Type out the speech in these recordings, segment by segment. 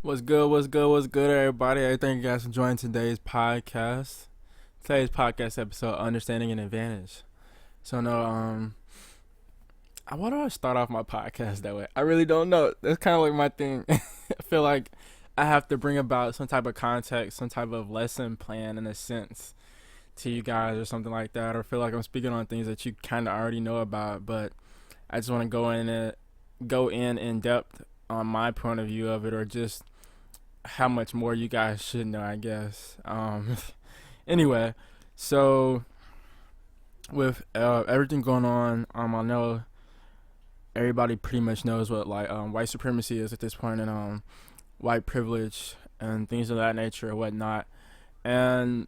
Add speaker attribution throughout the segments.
Speaker 1: What's good? What's good? What's good, everybody? I thank you guys for joining today's podcast. Today's podcast episode, Understanding an Advantage. So, no, why do I start off my podcast that way? I really don't know. That's kind of like my thing. I feel like I have to bring about some type of context, some type of lesson plan in a sense to you guys or something like that, or feel like I'm speaking on things that you kind of already know about, but I just want to go in depth on my point of view of it, or just how much more you guys should know, I guess. Anyway, so with everything going on, I know everybody pretty much knows what like white supremacy is at this point, and white privilege and things of that nature and whatnot. And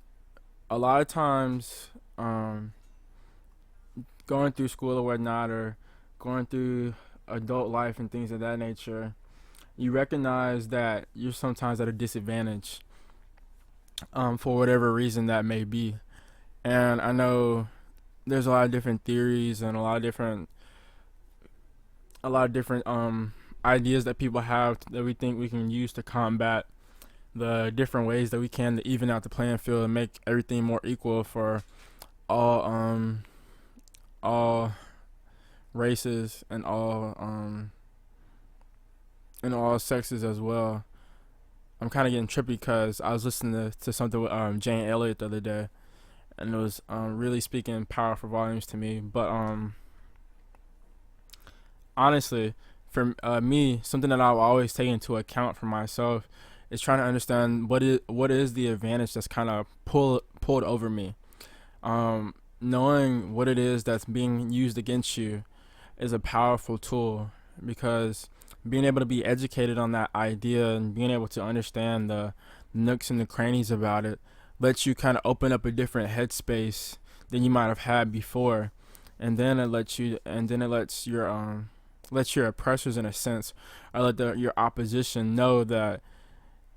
Speaker 1: a lot of times, going through school or whatnot, or going through adult life and things of that nature, you recognize that you're sometimes at a disadvantage, for whatever reason that may be. And I know there's a lot of different theories and a lot of different ideas that people have that we think we can use to combat the different ways that we can to even out the playing field and make everything more equal for all all races and all sexes as well. I'm kind of getting trippy because I was listening to something with Jane Elliott the other day, and it was really speaking powerful volumes to me. But honestly, for me, something that I've always taken into account for myself is trying to understand what is the advantage that's kind of pulled over me. Knowing what it is that's being used against you is a powerful tool, because being able to be educated on that idea and being able to understand the nooks and the crannies about it lets you kind of open up a different headspace than you might have had before. And then it lets your oppressors, in a sense, or your opposition know that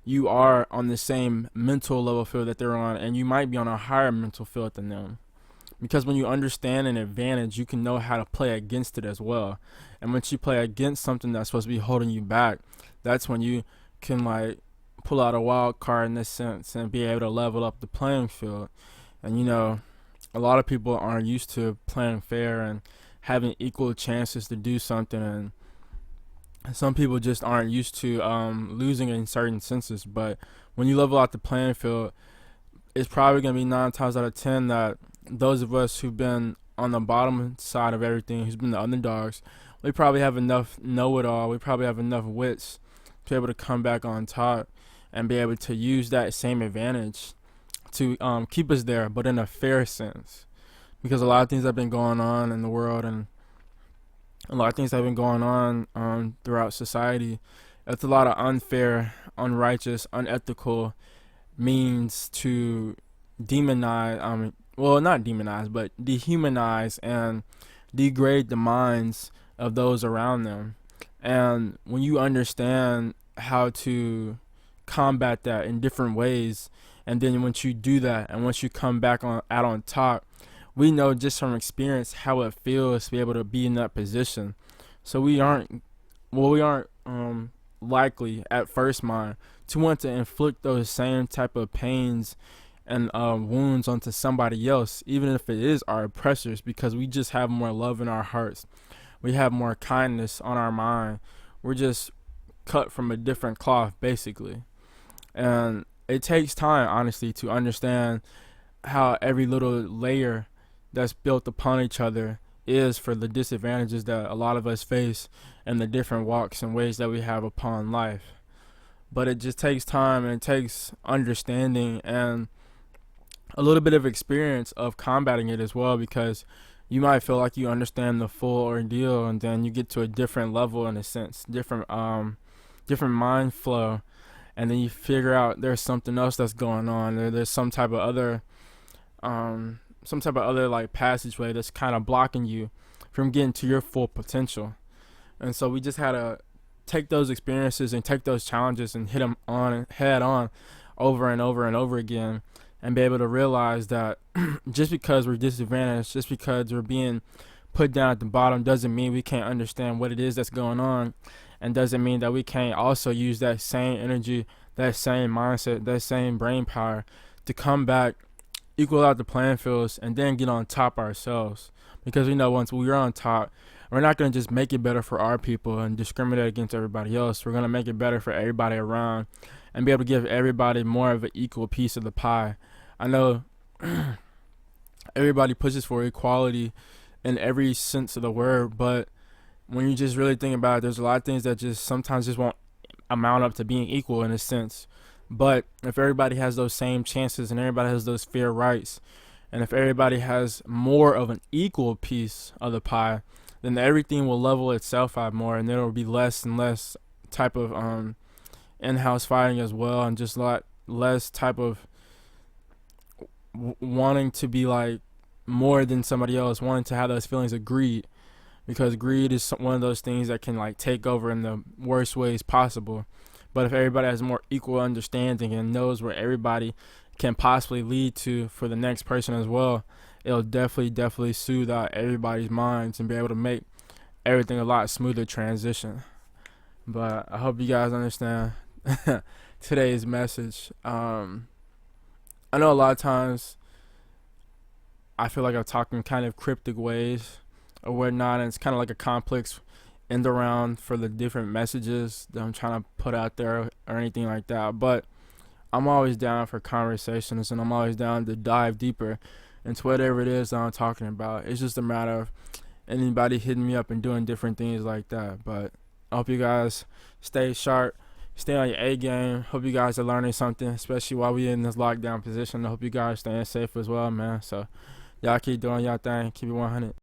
Speaker 1: you are on the same mental level field that they're on, and you might be on a higher mental field than them. Because when you understand an advantage, you can know how to play against it as well. And once you play against something that's supposed to be holding you back, that's when you can like pull out a wild card in this sense and be able to level up the playing field. And a lot of people aren't used to playing fair and having equal chances to do something, and some people just aren't used to losing in certain senses. But when you level out the playing field, it's probably going to be 9 times out of 10 that those of us who've been on the bottom side of everything, who's been the underdogs, we probably have enough know-it-all. We probably have enough wits to be able to come back on top and be able to use that same advantage to keep us there, but in a fair sense. Because a lot of things have been going on in the world, and a lot of things have been going on throughout society. It's a lot of unfair, unrighteous, unethical means to demonize, well, not demonize, but dehumanize and degrade the minds of those around them. And when you understand how to combat that in different ways, and then once you do that, and once you come back out on top, we know just from experience how it feels to be able to be in that position. So we aren't likely at first mind to want to inflict those same type of pains and wounds onto somebody else, even if it is our oppressors, because we just have more love in our hearts. We have more kindness on our mind. We're just cut from a different cloth, basically. And it takes time, honestly, to understand how every little layer that's built upon each other is for the disadvantages that a lot of us face and the different walks and ways that we have upon life. But it just takes time, and it takes understanding and a little bit of experience of combating it as well, because you might feel like you understand the full ordeal, and then you get to a different level, in a sense, different mind flow, and then you figure out there's something else that's going on, or there's some type of other like passageway that's kind of blocking you from getting to your full potential. And so we just had to take those experiences and take those challenges and hit them on head on over and over and over again, and be able to realize that just because we're disadvantaged, just because we're being put down at the bottom, doesn't mean we can't understand what it is that's going on, and doesn't mean that we can't also use that same energy, that same mindset, that same brain power to come back, equal out the playing fields, and then get on top ourselves. Because we know once we're on top, we're not going to just make it better for our people and discriminate against everybody else. We're going to make it better for everybody around and be able to give everybody more of an equal piece of the pie. I know everybody pushes for equality in every sense of the word, but when you just really think about it, there's a lot of things that just sometimes just won't amount up to being equal in a sense. But if everybody has those same chances and everybody has those fair rights, and if everybody has more of an equal piece of the pie, then everything will level itself out more, and there will be less and less type of in-house fighting as well, and just a lot less type of wanting to be like more than somebody else, wanting to have those feelings of greed, because greed is one of those things that can like take over in the worst ways possible. But if everybody has more equal understanding and knows where everybody can possibly lead to for the next person as well, it'll definitely soothe out everybody's minds and be able to make everything a lot smoother transition. But I hope you guys understand today's message. I know a lot of times I feel like I'm talking kind of cryptic ways or whatnot, and it's kind of like a complex end around for the different messages that I'm trying to put out there or anything like that. But I'm always down for conversations, and I'm always down to dive deeper into whatever it is that I'm talking about. It's just a matter of anybody hitting me up and doing different things like that. But I hope you guys stay sharp, stay on your A game. Hope you guys are learning something, especially while we're in this lockdown position. I hope you guys staying safe as well, man. So y'all keep doing y'all thing. Keep it 100.